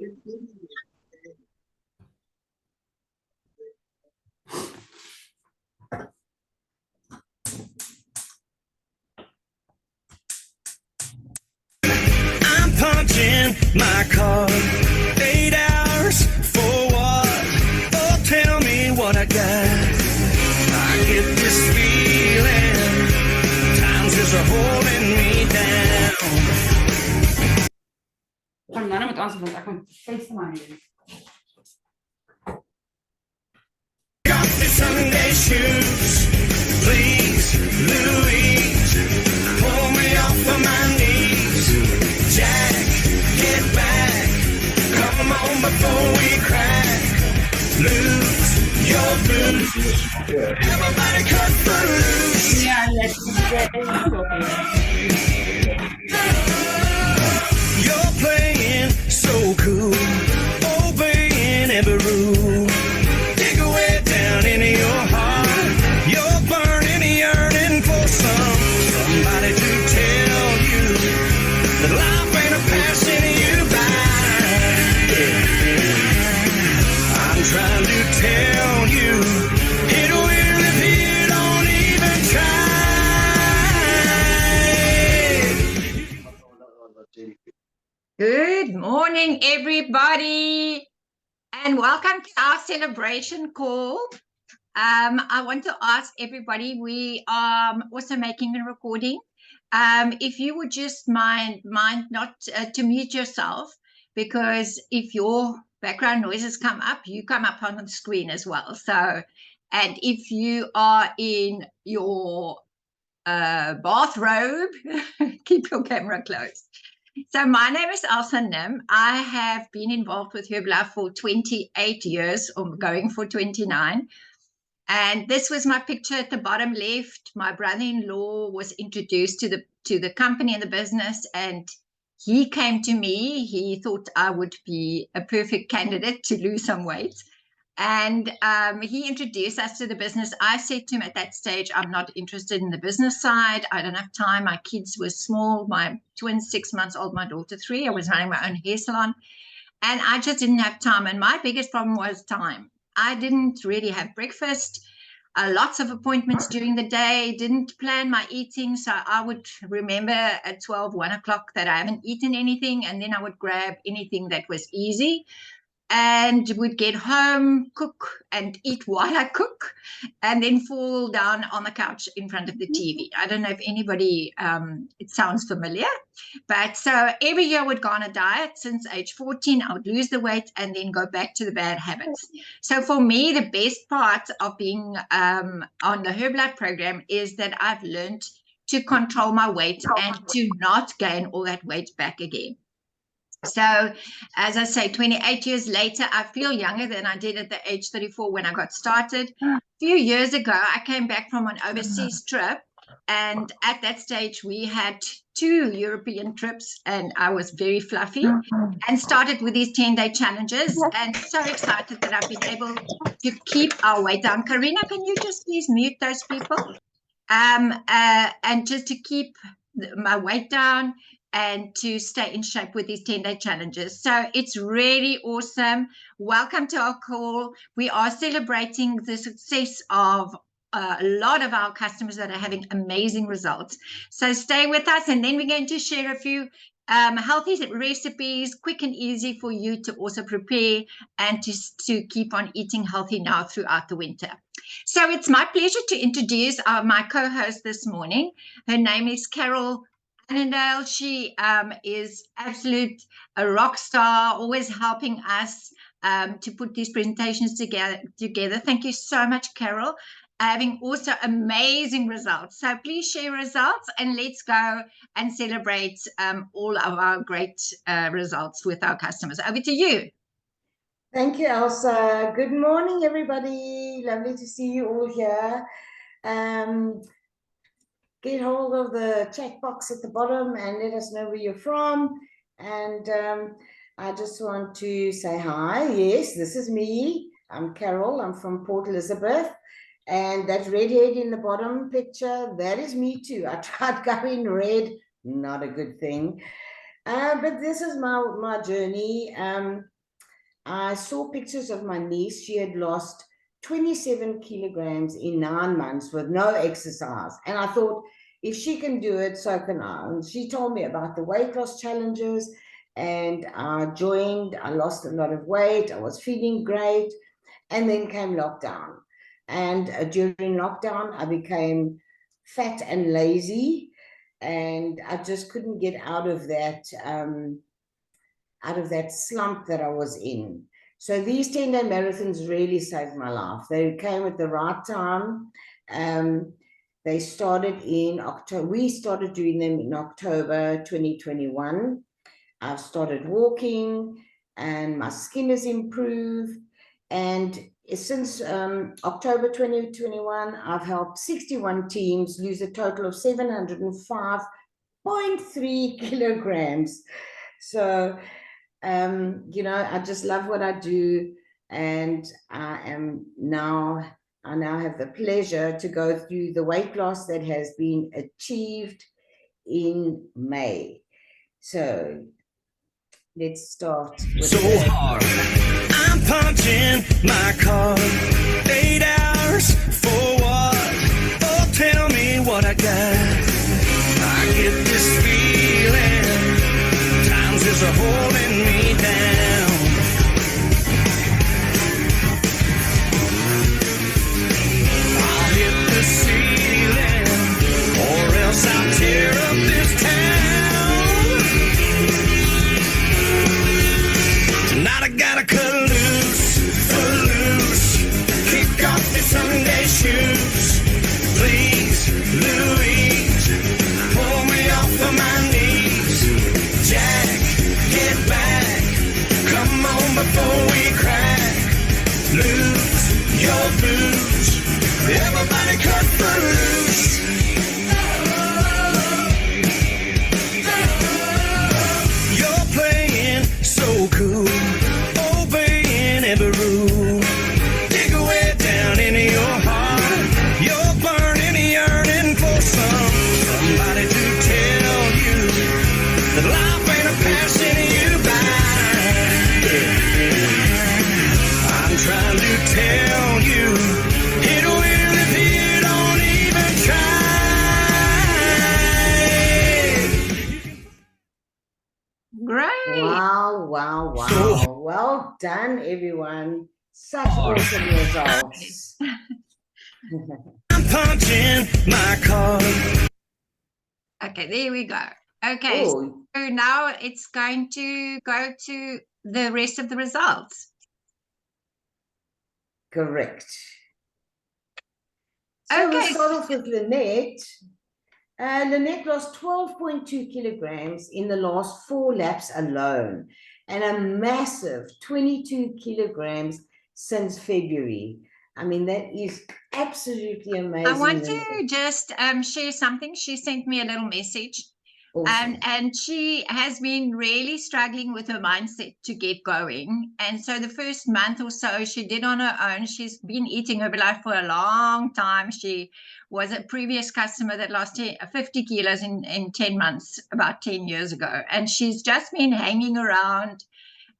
I'm punching my card. 8 hours for what? Oh, tell me what I got. I get this feeling time's just holding me down. Kan nou met ons want ek kan FaceTime doen. Got the Sunday shoes, please, Louise, pull me off of my knees. Jack, get back, come on before we crack. Lose your blues, everybody cut the loose. Ja, let's get You're playing so cool, obeying every rule. Dig away down into your heart. You're burning, yearning for somebody to tell you that life ain't a passing you by. I'm trying to tell you it will if you don't even try. Good morning, everybody, and welcome to our celebration call. I want to ask everybody, we are also making a recording. If you would just mind not to mute yourself, because if your background noises come up, you come up on the screen as well. So, and if you are in your bathrobe, keep your camera closed. So my name is Elsa Nim. I have been involved with Herbalife for 28 years, or going for 29. And this was my picture at the bottom left. My brother-in-law was introduced to the company and the business, and he came to me. He thought I would be a perfect candidate to lose some weight. And he introduced us to the business. I said to him at that stage, I'm not interested in the business side. I don't have time. My kids were small. My twins, 6 months old, my daughter 3. I was running my own hair salon. And I just didn't have time. And my biggest problem was time. I didn't really have breakfast. Lots of appointments during the day. Didn't plan my eating. So I would remember at 12, 1 o'clock that I haven't eaten anything. And then I would grab anything that was easy. And would get home, cook, and eat while I cook, and then fall down on the couch in front of the TV. I don't know if anybody, it sounds familiar, but so every year I would go on a diet. Since age 14, I would lose the weight and then go back to the bad habits. So for me, the best part of being on the Herbalife program is that I've learned to control my weight and to not gain all that weight back again. So, as I say, 28 years later, I feel younger than I did at the age 34 when I got started. A few years ago, I came back from an overseas trip, and at that stage, we had 2 European trips, and I was very fluffy, and started with these 10-day challenges, and so excited that I've been able to keep our weight down. Karina, can you just please mute those people? And just to keep my weight down, and to stay in shape with these 10-day challenges. So it's really awesome. Welcome to our call. We are celebrating the success of a lot of our customers that are having amazing results. So stay with us, and then we're going to share a few healthy recipes, quick and easy for you to also prepare and to keep on eating healthy now throughout the winter. So it's my pleasure to introduce my co-host this morning. Her name is Carol Annandale. She is absolute a rock star, always helping us to put these presentations together. Thank you so much, Carol. Having also amazing results. So please share results, and let's go and celebrate all of our great results with our customers. Over to you. Thank you, Elsa. Good morning, everybody. Lovely to see you all here. Get hold of the chat box at the bottom and let us know where you're from. And I just want to say hi. Yes, this is me. I'm Carol. I'm from Port Elizabeth. And that redhead in the bottom picture, that is me too. I tried going red, not a good thing. But this is my journey. I saw pictures of my niece. She had lost 27 kilograms in 9 months with no exercise. And I thought, if she can do it, so can I. And she told me about the weight loss challenges, and I joined. I lost a lot of weight. I was feeling great. And then came lockdown. And during lockdown, I became fat and lazy. And I just couldn't get out of that slump that I was in. So these 10-day marathons really saved my life. They came at the right time. They started in October. We started doing them in October 2021. I've started walking and my skin has improved. And since October 2021, I've helped 61 teams lose a total of 705.3 kilograms. So, I just love what I do. And I now have the pleasure to go through the weight loss that has been achieved in May. So let's start with So hard, I'm punching my card. 8 hours for what? Oh, tell me what I got. I get this feeling, times is a holding me down. I'll hit the ceiling, or else I'll tear up this town. Tonight I gotta cut loose, kick off the Sunday shoes. Please, Louise, pull me off of my knees. Jack, get back, come on before we crack. Lose your blues, everybody cut loose. You're playing so cool, obeying every rule. Dig away down into your heart. You're burning, yearning for somebody to tell you that life ain't a passing you by. I'm trying to tell you it will if you don't even try. Great. Wow. Well done, everyone. Such awesome results. I'm punching my card. Okay, there we go. Okay, Oh, so now it's going to go to the rest of the results. correct. So we'll Okay. start off with Lynette. Lynette lost 12.2 kilograms in the last 4 laps alone, and a massive 22 kilograms since February. I mean, that is absolutely amazing. I want to Lynette. just share something. She sent me a little message. Awesome. And she has been really struggling with her mindset to get going. And so the first month or so she did on her own. She's been eating Herbalife for a long time. She was a previous customer that lost 50 kilos in 10 months, about 10 years ago. And she's just been hanging around,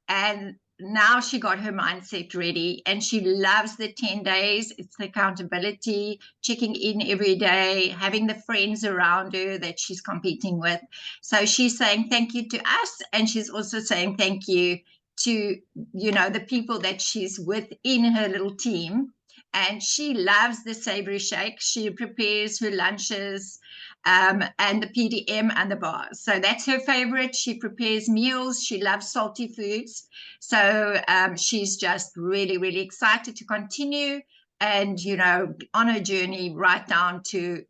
and now she got her mindset ready, and she loves the 10 days. It's the accountability, checking in every day, having the friends around her that she's competing with. So she's saying thank you to us, and she's also saying thank you to, the people that she's with in her little team. And she loves the savory shake. She prepares her lunches and the PDM and the bars. So that's her favorite. She prepares meals. She loves salty foods. So she's just really, really excited to continue and, on her journey right down to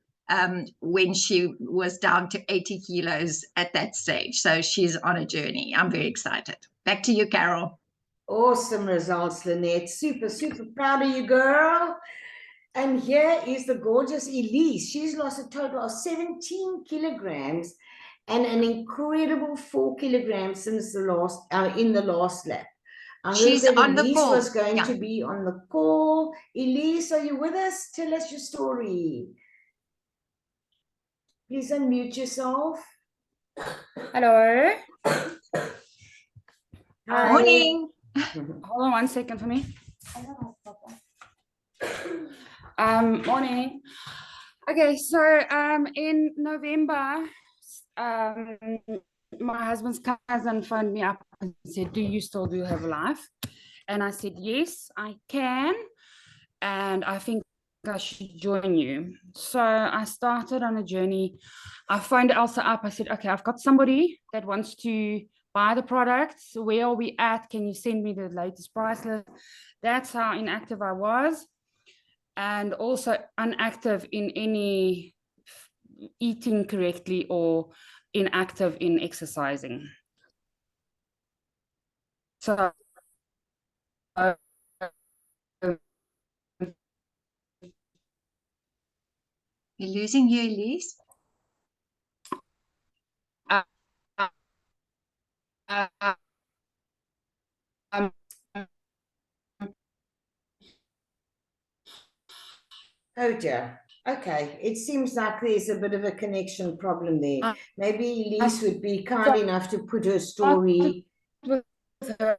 when she was down to 80 kilos at that stage. So she's on a journey. I'm very excited. Back to you, Carol. Awesome results, Lynette. Super, super proud of you, girl. And here is the gorgeous Elise. She's lost a total of 17 kilograms and an incredible 4 kilograms since the last lap. I She's heard that on the Elise call. was going Yeah. to be on the call. Elise, are you with us? Tell us your story. Please unmute yourself. Hello. Hi. Morning. Hold on 1 second for me. Morning. Okay, so in November, my husband's cousin phoned me up and said, "Do you still do Herbalife?" And I said, "Yes, I can, and I think I should join you." So I started on a journey. I phoned Elsa up. I said, "Okay, I've got somebody that wants to buy the products. Where are we at? Can you send me the latest price list?" That's how inactive I was, and also inactive in any eating correctly or inactive in exercising. So You're losing you, Elise. uh, um, Oh dear. Okay, it seems like there's a bit of a connection problem there. Maybe Elise would be kind enough to put her story. with her,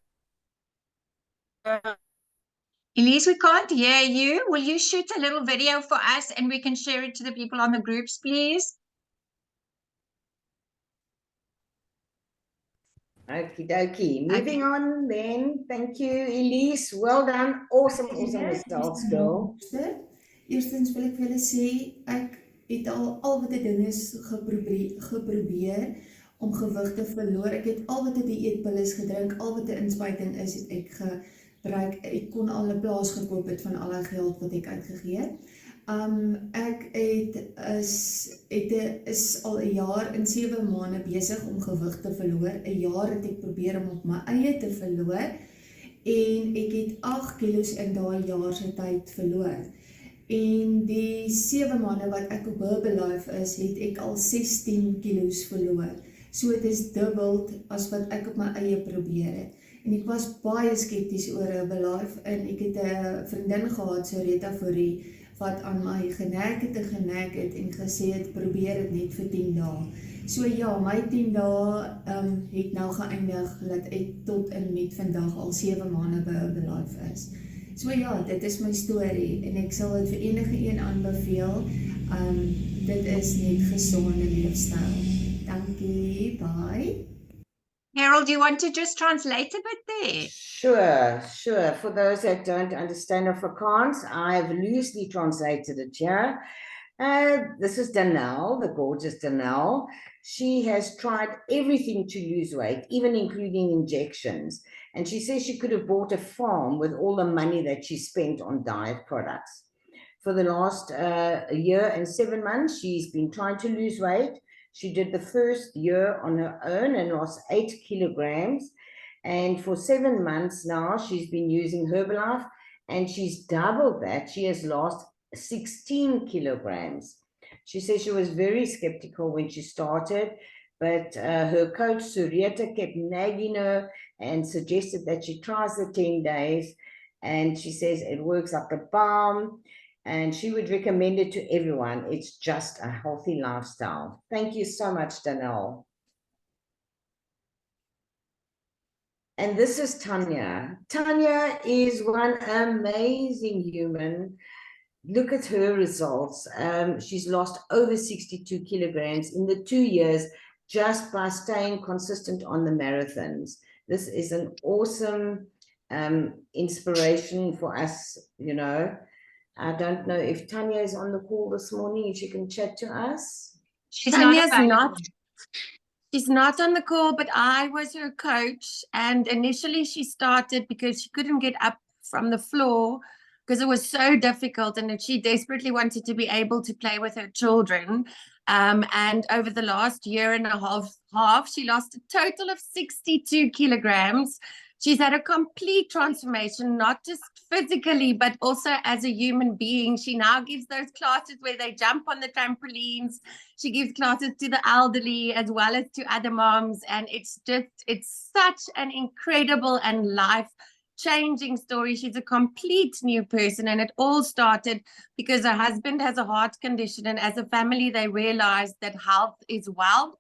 Elise, we can't hear you. Will you shoot a little video for us and we can share it to the people on the groups, please? Okie dokie. Moving on then. Thank you, Elise. Well done. Awesome, awesome results, girl. Eerstens wil ek vir julle sê ek het al wat 'n ding is geprobeer om gewig te verloor. Ek het al wat 'n dieetpil is gedrink, al wat 'n inspuiting is, het ek gebruik. Ek kon al 'n plaas gekoop het van al die geld wat ek uitgegee het. Ek is al 'n jaar in 7 maande besig om gewig te verloor. 'n Jaar het ek probeer om op my eie te verloor en ek het 8 kilos in daai jaar se tyd verloor. En die 7 maande wat ek op Herbalife is, het ek al 16 kilos verloor. So het is dubbel as wat ek op my eie probeer het. En ek was baie skepties oor Herbalife en ek het 'n vriendin gehad, Soreta Fourie, wat aan my genek het en gesê het, probeer dit net vir 10 dae. So ja, my 10 dae het nou geëindig dat ek tot en met vandag al 7 maande by Herbalife is. So ja, dit is my storie en ek sal dit vir enige een aanbeveel. Dit is net gesonde leefstyl. Dankie, bye. Harold, do you want to just translate a bit there? Sure. For those that don't understand Afrikaans, I've loosely translated it here. This is Danelle, the gorgeous Danelle. She has tried everything to lose weight, even including injections. And she says she could have bought a farm with all the money that she spent on diet products. For the last year and 7 months, she's been trying to lose weight. She did the first year on her own and lost 8 kilograms. And for 7 months now, she's been using Herbalife and she's doubled that. She has lost 16 kilograms. She says she was very skeptical when she started, but her coach Surieta kept nagging her and suggested that she tries the 10 days. And she says it works like a bomb. And she would recommend it to everyone. It's just a healthy lifestyle. Thank you so much, Danelle. And this is Tanya. Tanya is one amazing human. Look at her results. She's lost over 62 kilograms in the 2 years just by staying consistent on the marathons. This is an awesome inspiration for us, you know. I don't know if Tanya is on the call this morning, if she can chat to us. She's Tanya's not. She's not on the call, but I was her coach. And initially she started because she couldn't get up from the floor because it was so difficult and she desperately wanted to be able to play with her children. And over the last year and a half, she lost a total of 62 kilograms. She's had a complete transformation, not just physically, but also as a human being. She now gives those classes where they jump on the trampolines. She gives classes to the elderly as well as to other moms. And it's such an incredible and life-changing story. She's a complete new person. And it all started because her husband has a heart condition. And as a family, they realized that health is wealth.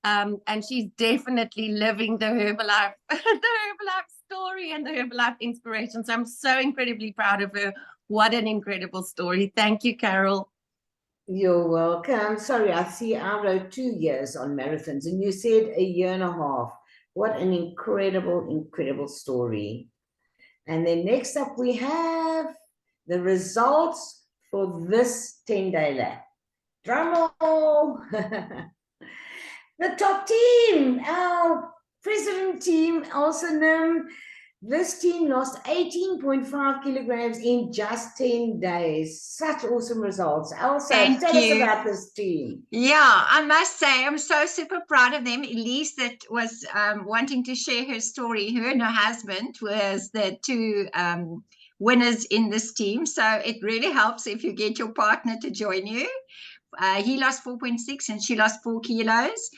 And she's definitely living the Herbalife, the Herbalife story and the Herbalife inspiration. So I'm so incredibly proud of her. What an incredible story. Thank you, Carol. You're welcome. Sorry, I see I wrote 2 years on marathons and you said a year and a half. What an incredible story. And then next up we have the results for this 10-day lap. Drum roll. The top team, our president team, also known. This team lost 18.5 kilograms in just 10 days. Such awesome results. Elsa, Thank tell us you. about this team. Yeah, I must say, I'm so super proud of them. Elise, that was wanting to share her story. Her and her husband was the two winners in this team. So it really helps if you get your partner to join you. He lost 4.6 and she lost 4 kilos.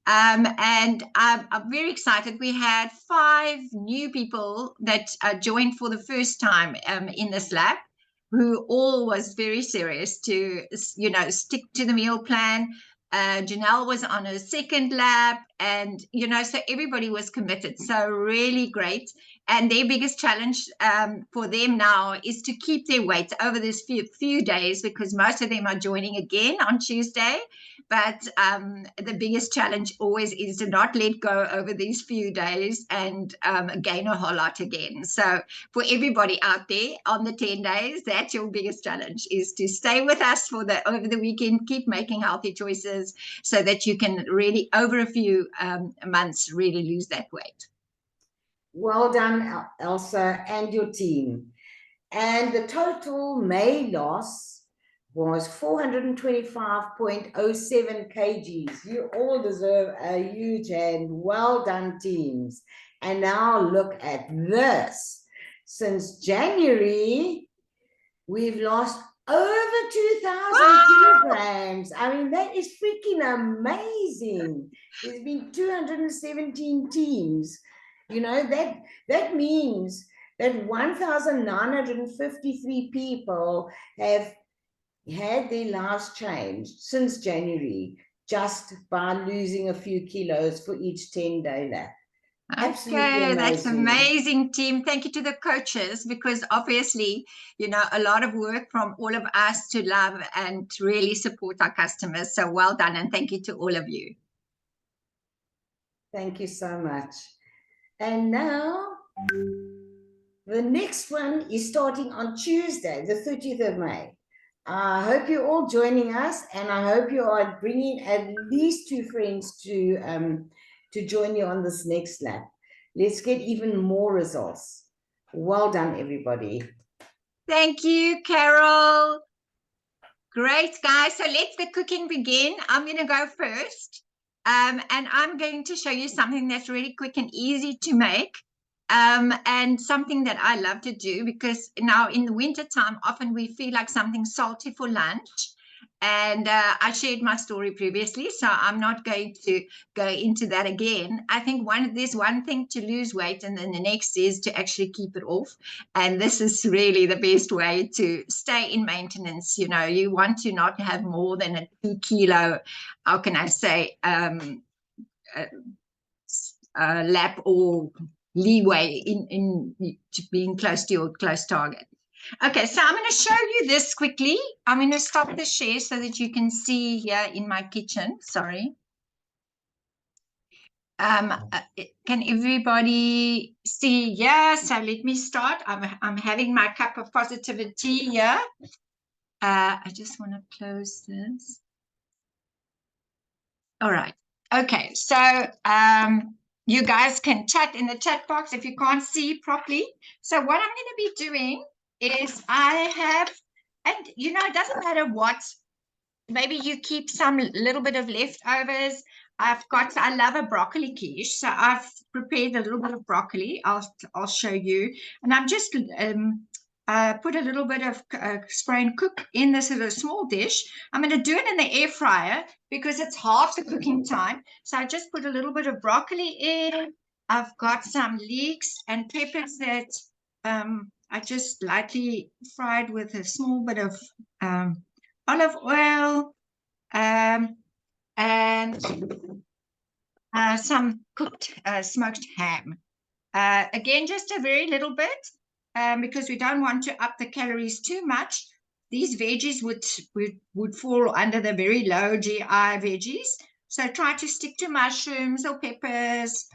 And I'm very excited. We had 5 new people that joined for the first time in this lab, who all was very serious to, you know, stick to the meal plan. Janelle was on her second lap, and, you know, so everybody was committed. So really great. And their biggest challenge for them now is to keep their weight over this few days, because most of them are joining again on Tuesday. But the biggest challenge always is to not let go over these few days and gain a whole lot again. So for everybody out there on the 10 days, that's your biggest challenge, is to stay with us for over the weekend, keep making healthy choices so that you can really, over a few months, really lose that weight. Well done, Elsa, and your team. And the total May loss was 425.07 kgs. You all deserve a huge hand. Well done, teams. And now look at this. Since January, we've lost over 2,000 kilograms. I mean, that is freaking amazing. There's been 217 teams. You know, that means that 1,953 people have had their lives changed since January, just by losing a few kilos for each 10-day lap. Absolutely Okay, that's amazing. amazing, team. Thank you to the coaches, because obviously, you know, a lot of work from all of us to love and really support our customers. So well done, and thank you to all of you. Thank you so much. And now, the next one is starting on Tuesday, the 30th of May. I hope you're all joining us, and I hope you are bringing at least 2 friends to join you on this next lap. Let's get even more results. Well done, everybody. Thank you, Carol. Great, guys. So let the cooking begin. I'm going to go first. And I'm going to show you something that's really quick and easy to make. And something that I love to do, because now in the winter time, often we feel like something salty for lunch. And I shared my story previously, so I'm not going to go into that again. I think there's one thing to lose weight, and then the next is to actually keep it off. And this is really the best way to stay in maintenance. You know, you want to not have more than a 2 kilo, how can I say, lap or leeway in being close to your close target. Okay, so I'm going to show you this quickly. I'm going to stop the share so that you can see here in my kitchen. Sorry. Can everybody see? Yeah, so let me start. I'm having my cup of positivity here. I just want to close this. All right. Okay, so you guys can chat in the chat box if you can't see properly. So what I'm going to be doing is I have, and you know, it doesn't matter what, maybe you keep some little bit of leftovers. I love a broccoli quiche, so I've prepared a little bit of broccoli. I'll show you, and I'm just put a little bit of spray and cook in this little small dish. I'm going to do it in the air fryer because it's half the cooking time. So I just put a little bit of broccoli in. I've got some leeks and peppers that I just lightly fried with a small bit of olive oil. And some cooked smoked ham. Again, just a very little bit, because we don't want to up the calories too much. These veggies would fall under the very low GI veggies. So try to stick to mushrooms or peppers,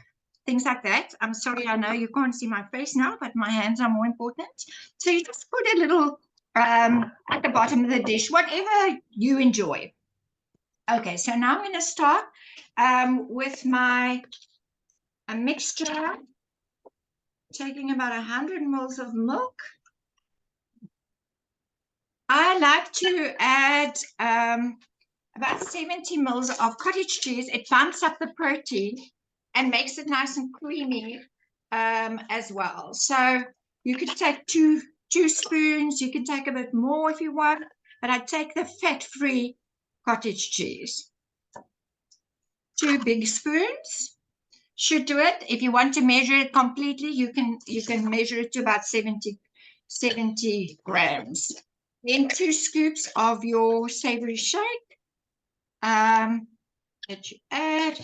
things like that. I'm sorry, I know you can't see my face now, but my hands are more important. So you just put a little at the bottom of the dish, whatever you enjoy. Okay, so now I'm going to start with my mixture, taking about 100 ml of milk. I like to add about 70 ml of cottage cheese. It bumps up the protein and makes it nice and creamy as well. So you could take two spoons. You can take a bit more if you want, but I take the fat-free cottage cheese. 2 big spoons should do it. If you want to measure it completely, you can measure it to about 70 grams. Then 2 scoops of your savory shake that you add.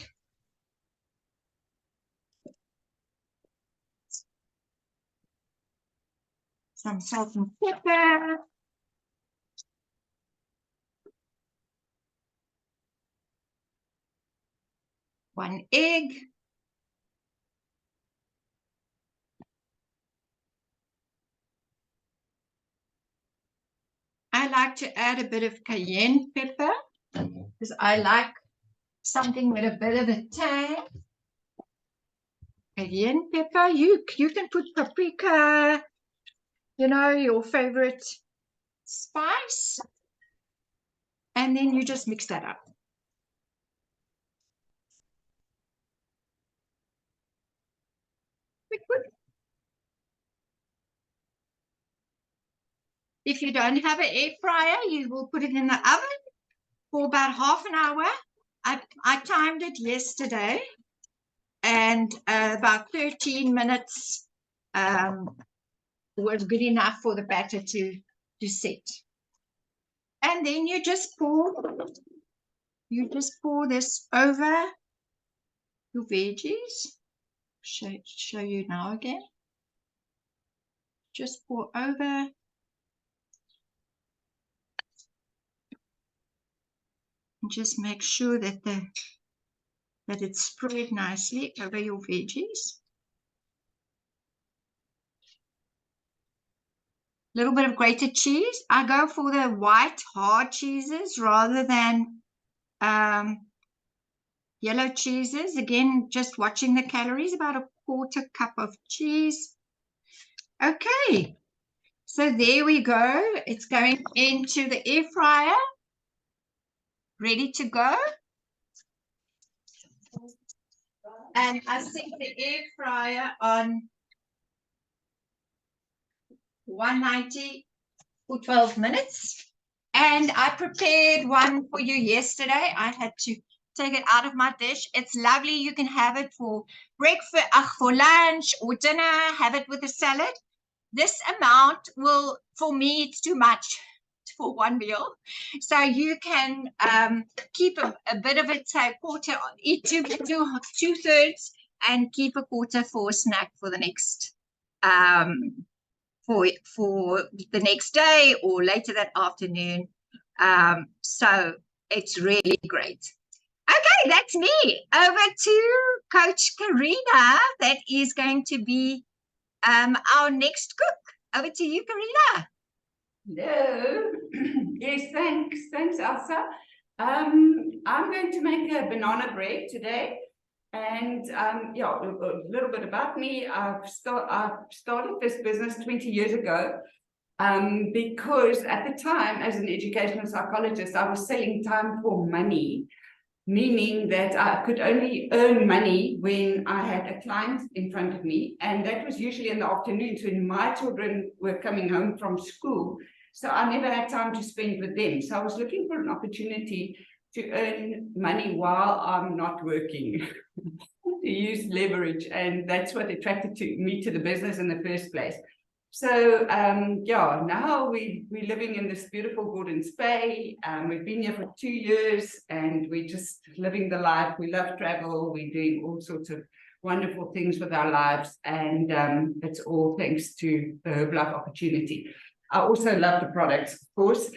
Some salt and pepper. One egg. I like to add a bit of cayenne pepper because I like something with a bit of a tang. Cayenne pepper. You can put paprika, your favorite spice, and then you just mix that up. If you don't have an air fryer, you will put it in the oven for about half an hour. I timed it yesterday, and about 13 minutes was good enough for the batter to set. And then you just pour this over your veggies. Show you now again. Just pour over. And just make sure that it's spread nicely over your veggies. A little bit of grated cheese. I go for the white hard cheeses rather than yellow cheeses. Again, just watching the calories, about a 1/4 cup of cheese. Okay, so there we go. It's going into the air fryer. Ready to go. And I set the air fryer on 190 for 12 minutes. And I prepared one for you yesterday. I had to take it out of my dish. It's lovely. You can have it for breakfast, for lunch or dinner. Have it with a salad. This amount will, for me, it's too much for one meal. So you can keep a bit of it, say 1/4, eat 2/3 and keep a 1/4 for a snack for the next for the next day or later that afternoon. So it's really great. Okay, that's me. Over to Coach Karina, that is going to be our next cook. Over to you, Karina. Hello. Yes, thanks, Elsa. I'm going to make a banana bread today, and yeah, a little bit about me. I've started this business 20 years ago because at the time, as an educational psychologist, I was selling time for money, meaning that I could only earn money when I had a client in front of me, and that was usually in the afternoons when my children were coming home from school. So I never had time to spend with them. So I was looking for an opportunity to earn money while I'm not working, to use leverage. And that's what attracted me to the business in the first place. Yeah, now we're living in this beautiful Gordons Bay. We've been here for 2 years and we're just living the life. We love travel. We're doing all sorts of wonderful things with our lives, and it's all thanks to the Herbalife opportunity. I also love the products, of course.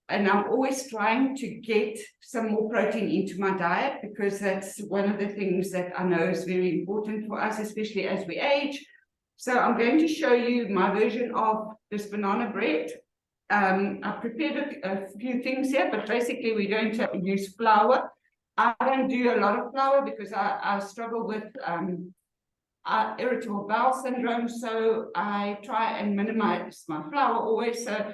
And I'm always trying to get some more protein into my diet, because that's one of the things that I know is very important for us, especially as we age. So I'm going to show you my version of this banana bread. I've prepared a few things here, but basically we're going to use flour. I don't do a lot of flour because I struggle with irritable bowel syndrome, so I try and minimize my flour always. So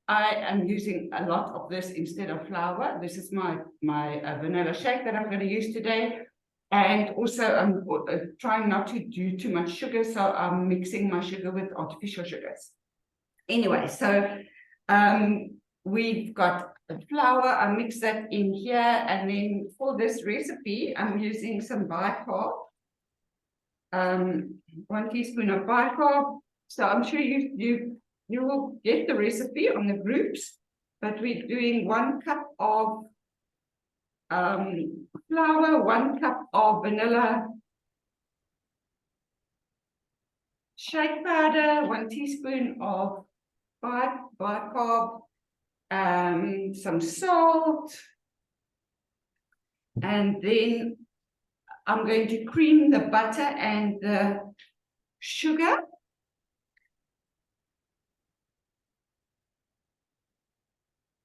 I am using a lot of this instead of flour. This is my vanilla shake that I'm going to use today. And also I'm trying not to do too much sugar, so I'm mixing my sugar with artificial sugars. Anyway, so we've got the flour. I mix that in here, and then for this recipe, I'm using some bicarb. 1 teaspoon of bicarb. So I'm sure you will get the recipe on the groups, but we're doing 1 cup of flour, 1 cup of vanilla shake powder, 1 teaspoon of bicarb, some salt, and then I'm going to cream the butter and the sugar.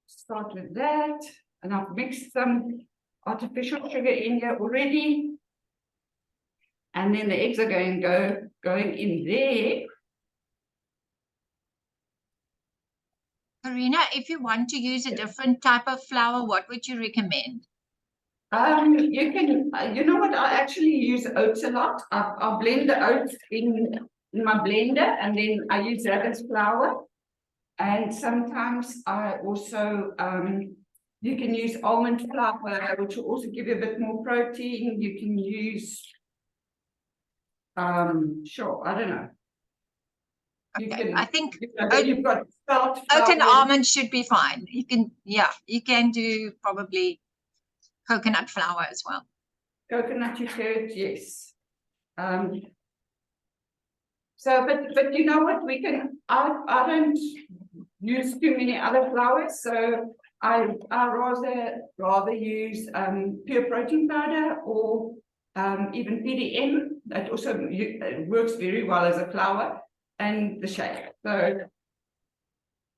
Start with that, and I've mixed some artificial sugar in here already, and then the eggs are going in there. Karina, if you want to use a different type of flour, what would you recommend? You can, you know what, I actually use oats a lot. I'll blend the oats in my blender, and then I use that as flour. And sometimes I also, you can use almond flour, which will also give you a bit more protein. You can use, sure, I don't know. You Okay, can, I think you've got spelt oat and flour. almond should be fine. You can, yeah, you can do probably coconut flour as well. Coconut you could, yes. So, but you know what, we can, I don't use too many other flours, so I rather use pure protein powder, or even PDM. That also works very well as a flour, and the shake. So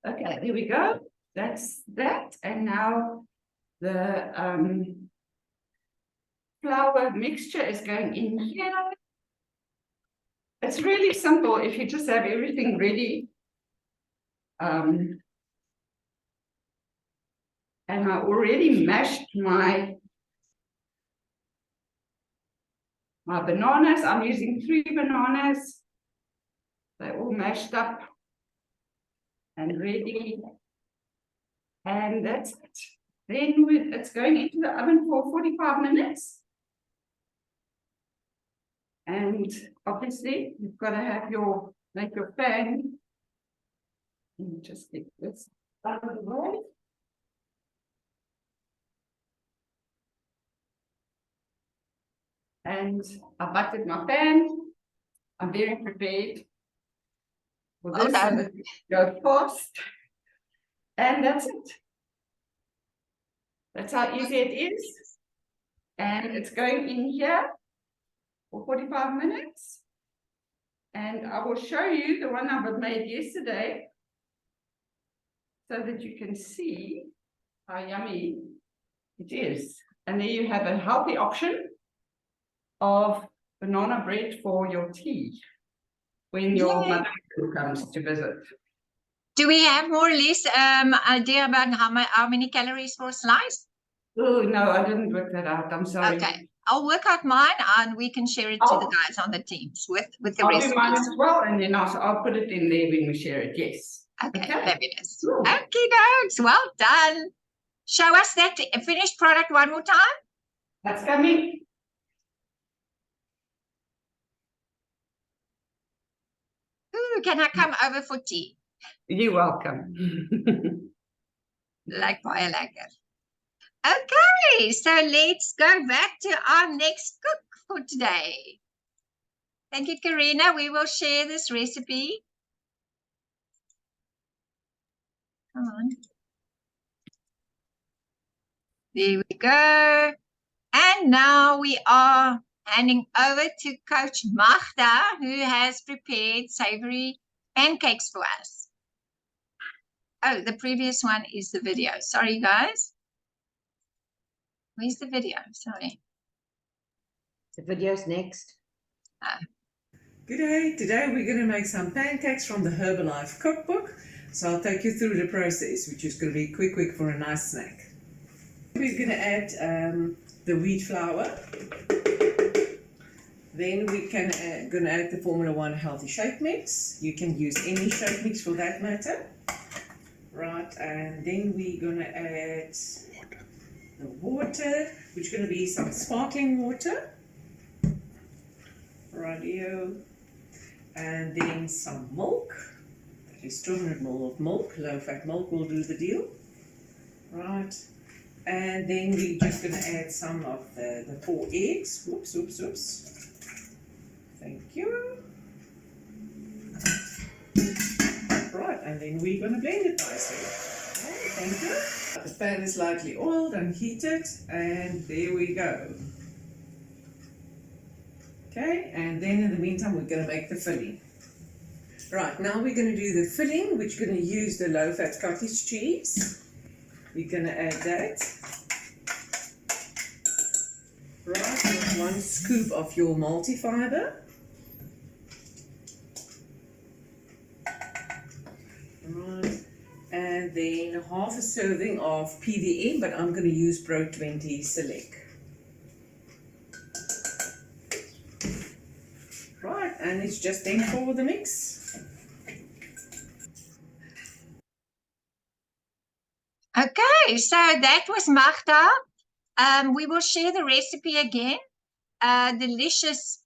okay, there we go. That's that. And now the flour mixture is going in here. It's really simple if you just have everything ready. And I already mashed my bananas. I'm using 3 bananas. They're all mashed up and ready. And that's it. Then it's going into the oven for 45 minutes. And obviously, you've got to make your pan. Let me just get this out of the way. And I buttered my pan. I'm very prepared for this. Go fast. And that's it. That's how easy it is. And it's going in here for 45 minutes. And I will show you the one I made yesterday, so that you can see how yummy it is. And there you have a healthy option of banana bread for your tea when your mother comes to visit. Do we have more or less idea about how many calories for a slice? Oh, no, I didn't work that out. I'm sorry. Okay, I'll work out mine and we can share it to the guys on the teams with the I'll do mine recipes. as well, and then I'll put it in there when we share it. Yes. Okay, Okay. fabulous. Cool. Okay, dogs, well done. Show us that finished product one more time. That's coming. can I come over for tea? You're welcome. Like baie lekker. Okay, so let's go back to our next cook for today. Thank you, Karina. We will share this recipe. Come on. There we go. And now we are handing over to Coach Magda, who has prepared savory pancakes for us. Oh, the previous one is the video. Sorry, guys. Where's the video? Sorry. The video's next. Good day. Today we're going to make some pancakes from the Herbalife cookbook. So I'll take you through the process, which is going to be quick for a nice snack. We're going to add the wheat flour. Then we can going to add the Formula 1 healthy shake mix. You can use any shake mix for that matter. Right, and then we're going to add the water, which is going to be some sparkling water. Rightio. And then some milk. That is 200 ml of milk. Low fat milk will do the deal. Right. And then we're just going to add some of the 4 eggs. Oops. Thank you. Right, and then we're going to blend it nicely. Okay, thank you. The pan is lightly oiled and heated, and there we go. Okay, and then in the meantime, we're going to make the filling. Right, now we're going to do the filling, which we're going to use the low-fat cottage cheese. We're going to add that. Right, with 1 scoop of your multifiber. Right, and then half a serving of PDM, but I'm going to use Pro 20 Select. Right, and it's just then for the mix. Okay, so that was Magda. We will share the recipe again. Delicious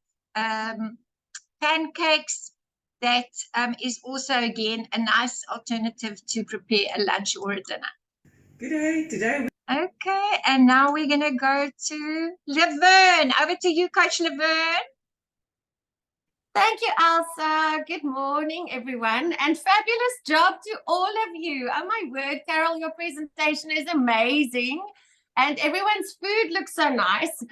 pancakes that is also again a nice alternative to prepare a lunch or a dinner. Good day. Today Okay, and now we're going to go to Laverne. Over to you, Coach Laverne. Thank you, Elsa. Good morning, everyone, and fabulous job to all of you. Oh my word, Carol, your presentation is amazing, and everyone's food looks so nice.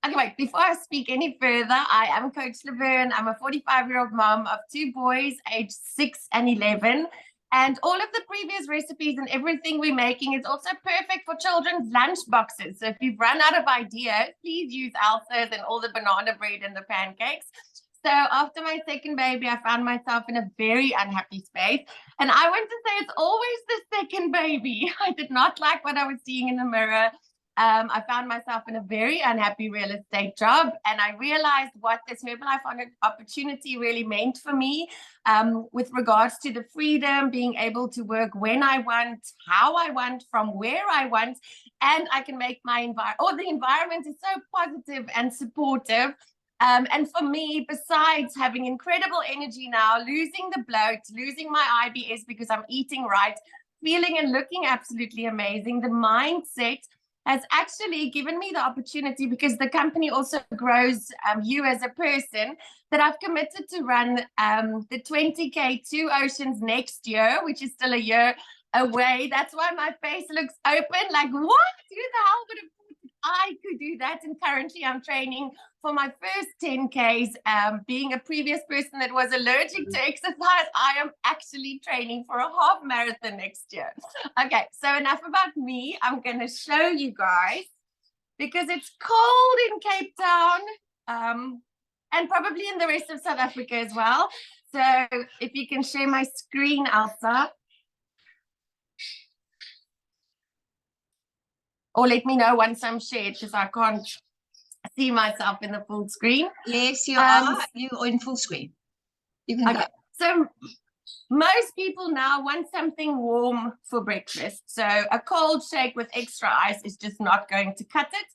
Anyway, before I speak any further, I am Coach Laverne. I'm a 45-year-old mom of 2 boys, aged 6 and 11. And all of the previous recipes and everything we're making is also perfect for children's lunch boxes. So if you've run out of ideas, please use Elsa's and all the banana bread and the pancakes. So after my second baby, I found myself in a very unhappy space. And I want to say it's always the second baby. I did not like what I was seeing in the mirror. I found myself in a very unhappy real estate job, and I realized what this Herbalife opportunity really meant for me with regards to the freedom, being able to work when I want, how I want, from where I want, and I can make my the environment is so positive and supportive. And for me, besides having incredible energy now, losing the bloat, losing my IBS because I'm eating right, feeling and looking absolutely amazing, the mindset has actually given me the opportunity, because the company also grows you as a person, that I've committed to run the 20K 2 Oceans next year, which is still a year away. That's why my face looks open, like, what? Who the hell would have thought I could do that? And currently I'm training for my first 10Ks. Being a previous person that was allergic to exercise, I am actually training for a half marathon next year. Okay, so enough about me. I'm going to show you guys, because it's cold in Cape Town and probably in the rest of South Africa as well. So if you can share my screen, Elsa. Or let me know once I'm shared, because I can't see myself in the full screen. Yes, you are. You're in full screen. You can go. So most people now want something warm for breakfast. So a cold shake with extra ice is just not going to cut it.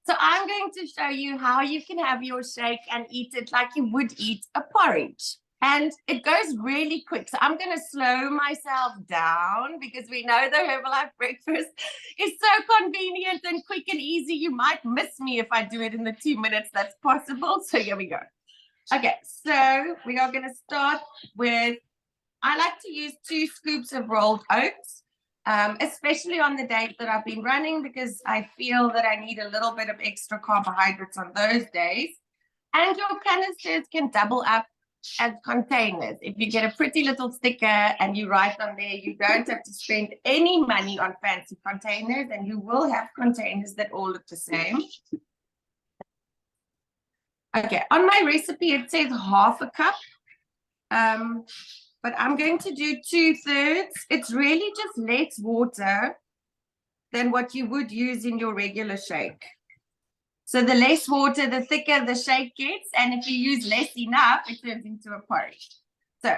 So I'm going to show you how you can have your shake and eat it like you would eat a porridge. And it goes really quick. So I'm going to slow myself down because we know the Herbalife breakfast is so convenient and quick and easy. You might miss me if I do it in the 2 minutes that's possible. So here we go. Okay, so we are going to start with, I like to use 2 scoops of rolled oats, especially on the days that I've been running because I feel that I need a little bit of extra carbohydrates on those days. And your canisters can double up as containers. If you get a pretty little sticker and you write on there, you don't have to spend any money on fancy containers, and you will have containers that all look the same. Okay, on my recipe, it says half a cup, but I'm going to do 2/3. It's really just less water than what you would use in your regular shake. So the less water, the thicker the shake gets. And if you use less enough, it turns into a porridge. So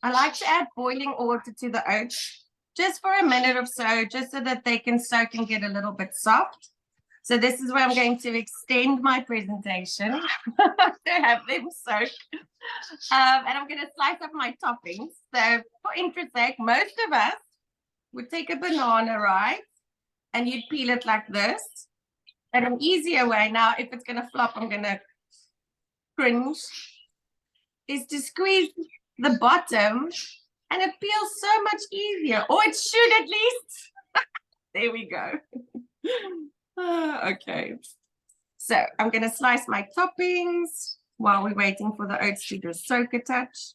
I like to add boiling water to the oats just for a minute or so, just so that they can soak and get a little bit soft. So this is where I'm going to extend my presentation to have them soak. And I'm going to slice up my toppings. So for interest's sake, most of us would take a banana, right? And you'd peel it like this. And an easier way, now if it's going to flop, I'm going to cringe, is to squeeze the bottom and it peels so much easier, or it should at least. There we go. Okay, so I'm going to slice my toppings while we're waiting for the oats to just soak a touch.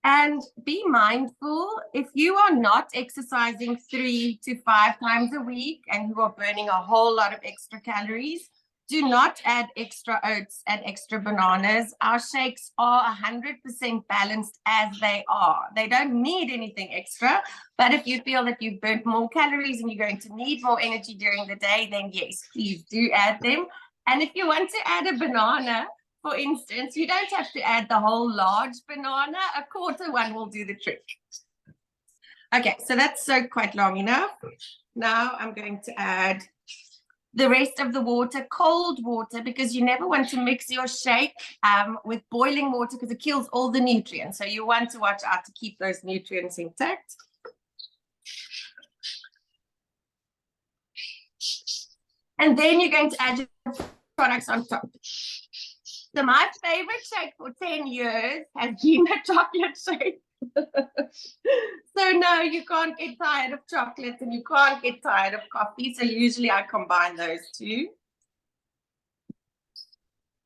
And be mindful, if you are not exercising 3 to 5 times a week and you are burning a whole lot of extra calories, do not add extra oats and extra bananas. Our shakes are 100% balanced as they are. They don't need anything extra, but if you feel that you've burnt more calories and you're going to need more energy during the day, then yes, please do add them. And if you want to add a banana, for instance, you don't have to add the whole large banana. A quarter one will do the trick. Okay, so that's soaked quite long enough. Now I'm going to add the rest of the water, cold water, because you never want to mix your shake with boiling water because it kills all the nutrients. So you want to watch out to keep those nutrients intact. And then you're going to add your products on top. So my favorite shake for 10 years has been a chocolate shake. So no, you can't get tired of chocolate and you can't get tired of coffee. So usually I combine those 2.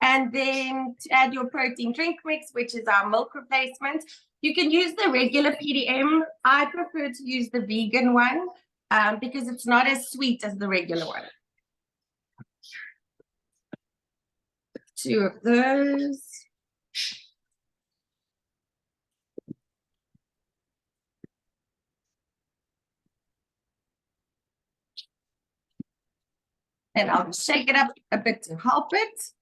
And then to add your protein drink mix, which is our milk replacement. You can use the regular PDM. I prefer to use the vegan one because it's not as sweet as the regular one. 2 of those. And I'll shake it up a bit to help it.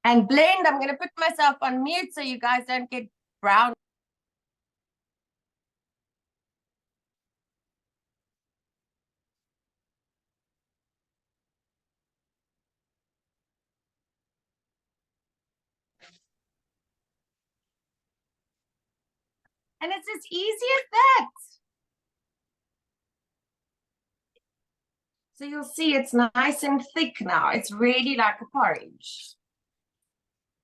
And blend. I'm going to put myself on mute so you guys don't get brown. And it's as easy as that. So you'll see it's nice and thick now. It's really like a porridge.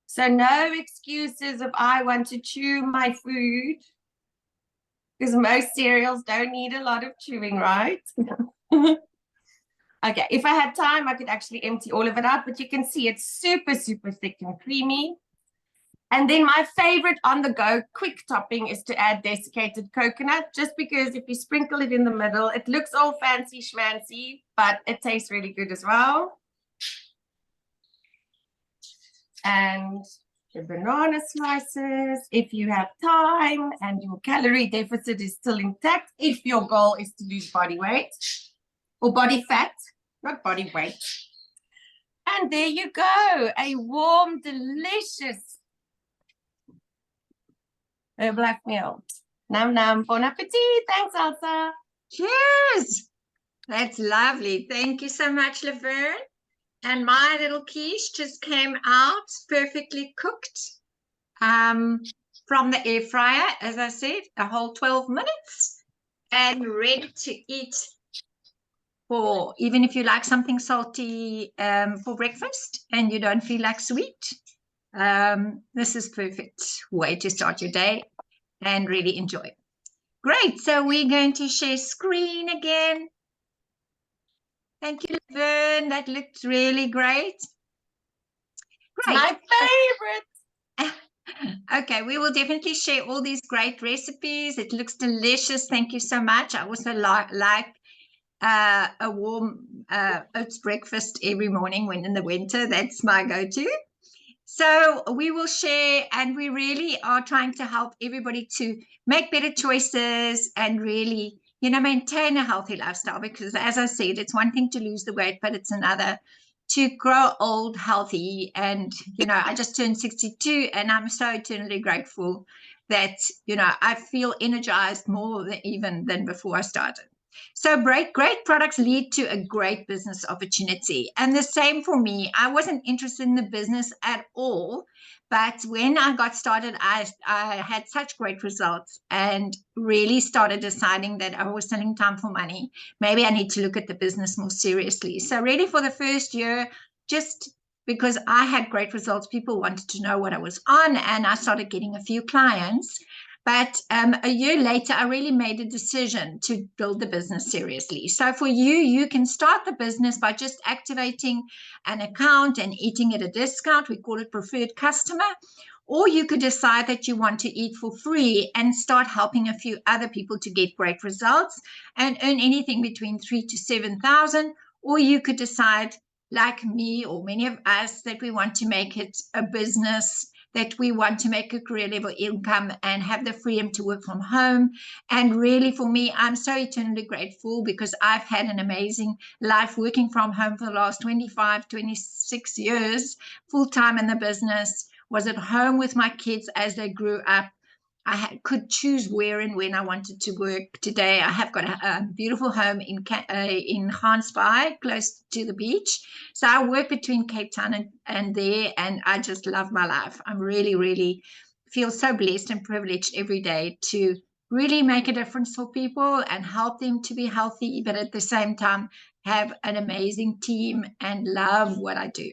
So no excuses if I want to chew my food, because most cereals don't need a lot of chewing, right? Okay, if I had time, I could actually empty all of it out, but you can see it's super, super thick and creamy. And then my favorite on-the-go quick topping is to add desiccated coconut, just because if you sprinkle it in the middle, it looks all fancy schmancy, but it tastes really good as well. And the banana slices, if you have time and your calorie deficit is still intact, if your goal is to lose body weight or body fat, not body weight. And there you go, a warm, delicious Herbalife meal. Nam nam, bon appetit. Thanks, Elsa. Cheers. That's lovely. Thank you so much, Laverne. And my little quiche just came out perfectly cooked. from the air fryer, as I said, a whole 12 minutes, and ready to eat for, even if you like something salty for breakfast and you don't feel like sweet. This is perfect way to start your day and really enjoy. Great, so we're going to share screen again. Thank you, Laverne. That looked really great. Great. My favorite. Okay, we will definitely share all these great recipes. It looks delicious. Thank you so much. I also like a warm oats breakfast every morning when in the winter. That's my go-to. So we will share, and we really are trying to help everybody to make better choices and really, you know, maintain a healthy lifestyle, because as I said, it's one thing to lose the weight, but it's another to grow old healthy. And, you know, I just turned 62 and I'm so eternally grateful that, you know, I feel energized more than before I started. So great products lead to a great business opportunity. And the same for me. I wasn't interested in the business at all. But when I got started, I had such great results and really started deciding that I was selling time for money. Maybe I need to look at the business more seriously. So really for the first year, just because I had great results, people wanted to know what I was on, and I started getting a few clients. But a year later, I really made a decision to build the business seriously. So for you, you can start the business by just activating an account and eating at a discount. We call it preferred customer. Or you could decide that you want to eat for free and start helping a few other people to get great results and earn anything between 3,000 to 7,000. Or you could decide, like me or many of us, that we want to make it a business, that we want to make a career level income and have the freedom to work from home. And really for me, I'm so eternally grateful because I've had an amazing life working from home for the last 25, 26 years, full-time in the business, was at home with my kids as they grew up. I could choose where and when I wanted to work. Today, I have got a beautiful home in Gansbaai, close to the beach. So I work between Cape Town and there, and I just love my life. I'm really, really feel so blessed and privileged every day to really make a difference for people and help them to be healthy, but at the same time, have an amazing team and love what I do.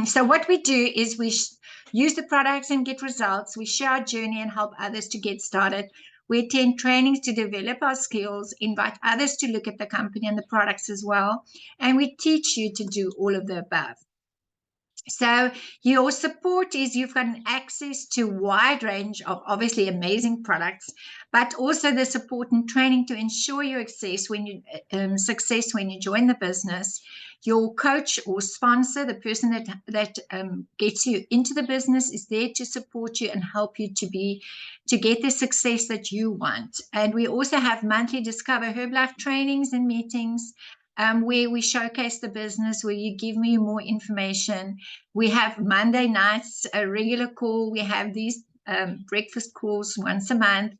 So what we do is we use the products and get results. We share our journey and help others to get started. We attend trainings to develop our skills, invite others to look at the company and the products as well. And we teach you to do all of the above. So your support is you've got access to a wide range of obviously amazing products, but also the support and training to ensure your success when you join the business. Your coach or sponsor, the person that gets you into the business, is there to support you and help you to get the success that you want. And we also have monthly Discover Herbalife trainings and meetings, where we showcase the business, where you give me more information. We have Monday nights, a regular call. We have these breakfast calls once a month,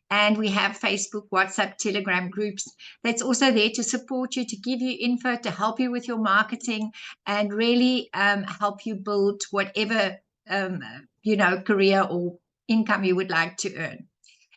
and we have Facebook, WhatsApp, Telegram groups that's also there to support you, to give you info, to help you with your marketing, and really help you build whatever career or income you would like to earn.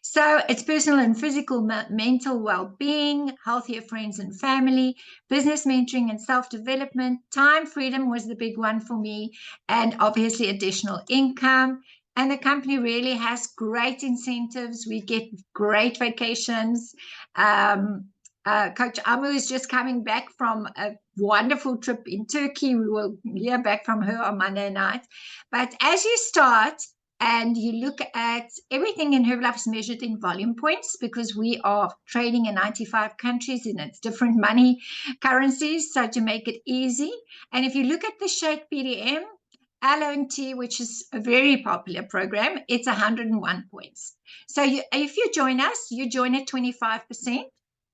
So it's personal and physical, mental well-being, healthier friends and family, business mentoring and self-development. Time freedom was the big one for me, and obviously additional income. And the company really has great incentives. We get great vacations. Coach Amu is just coming back from a wonderful trip in Turkey. We will hear back from her on Monday night. But as you start, and you look at everything in Herbalife is measured in volume points, because we are trading in 95 countries and it's different money currencies. So to make it easy. And if you look at the Shake PDM, LONT, which is a very popular program, it's 101 points. So if you join us, you join at 25%.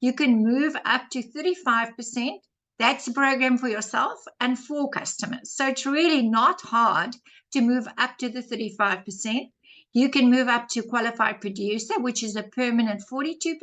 You can move up to 35%. That's a program for yourself and for customers. So it's really not hard to move up to the 35%. You can move up to qualified producer, which is a permanent 42%,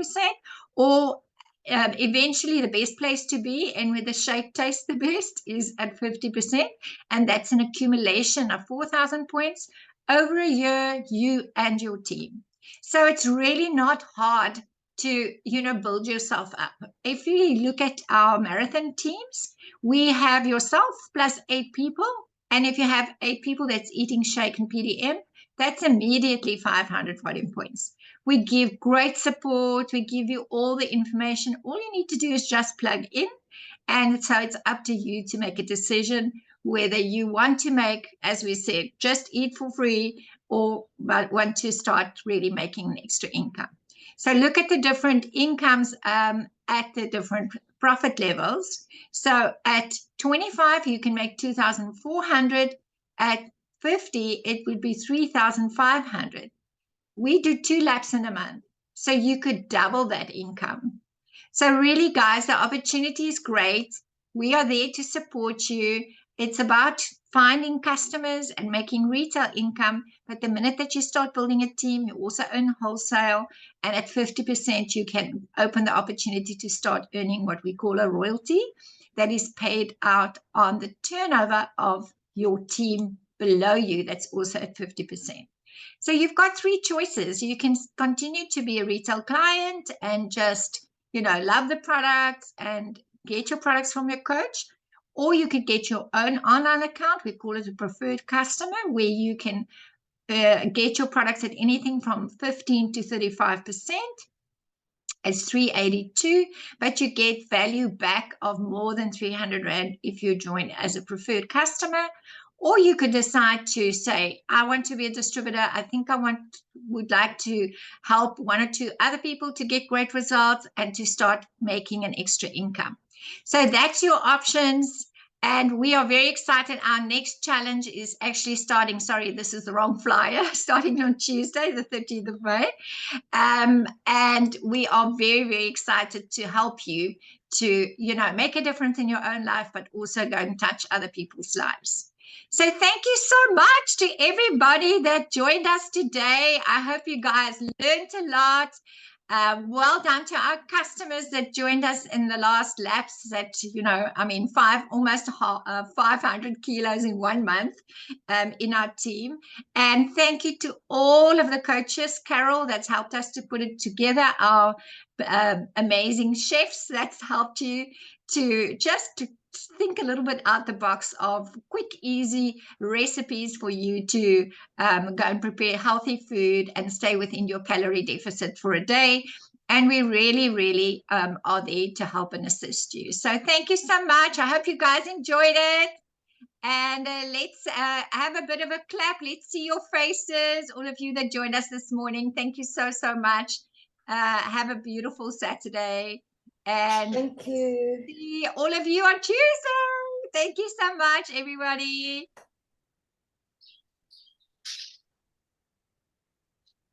or eventually the best place to be, and where the shake tastes the best, is at 50%. And that's an accumulation of 4,000 points over a year, you and your team. So it's really not hard to, build yourself up. If you look at our marathon teams, we have yourself plus 8 people. And if you have 8 people that's eating shake and PDM, that's immediately 500 volume points. We give great support. We give you all the information. All you need to do is just plug in. And so it's up to you to make a decision whether you want to make, as we said, just eat for free, or but want to start really making an extra income. So look at the different incomes at the different profit levels. So at 25, you can make 2,400. At 50, it would be 3,500. We do 2 laps in a month, so you could double that income. So really, guys, the opportunity is great. We are there to support you. It's about finding customers and making retail income. But the minute that you start building a team, you also earn wholesale. And at 50%, you can open the opportunity to start earning what we call a royalty that is paid out on the turnover of your team below you. That's also at 50%. So you've got 3 choices. You can continue to be a retail client and just, love the products and get your products from your coach. Or you could get your own online account. We call it a preferred customer, where you can get your products at anything from 15 to 35%. It's 382, but you get value back of more than 300 Rand if you join as a preferred customer. Or you could decide to say, I want to be a distributor. I think would like to help 1 or 2 other people to get great results and to start making an extra income. So that's your options. And we are very excited. Our next challenge is actually starting, sorry, this is the wrong flyer, starting on Tuesday, the 30th of May. And we are very, very excited to help you to, make a difference in your own life, but also go and touch other people's lives. So thank you so much to everybody that joined us today. I hope you guys learned a lot. Well done to our customers that joined us in the last laps that, almost 500 kilos in 1 month in our team. And thank you to all of the coaches, Carol, that's helped us to put it together, our amazing chefs that's helped you to think a little bit out the box of quick, easy recipes for you to go and prepare healthy food and stay within your calorie deficit for a day. And we really, really are there to help and assist you. So thank you so much. I hope you guys enjoyed it. And let's have a bit of a clap. Let's see your faces, all of you that joined us this morning. Thank you so, so much. Have a beautiful Saturday. And Thank you. see all of you on Tuesday. Thank you so much, everybody.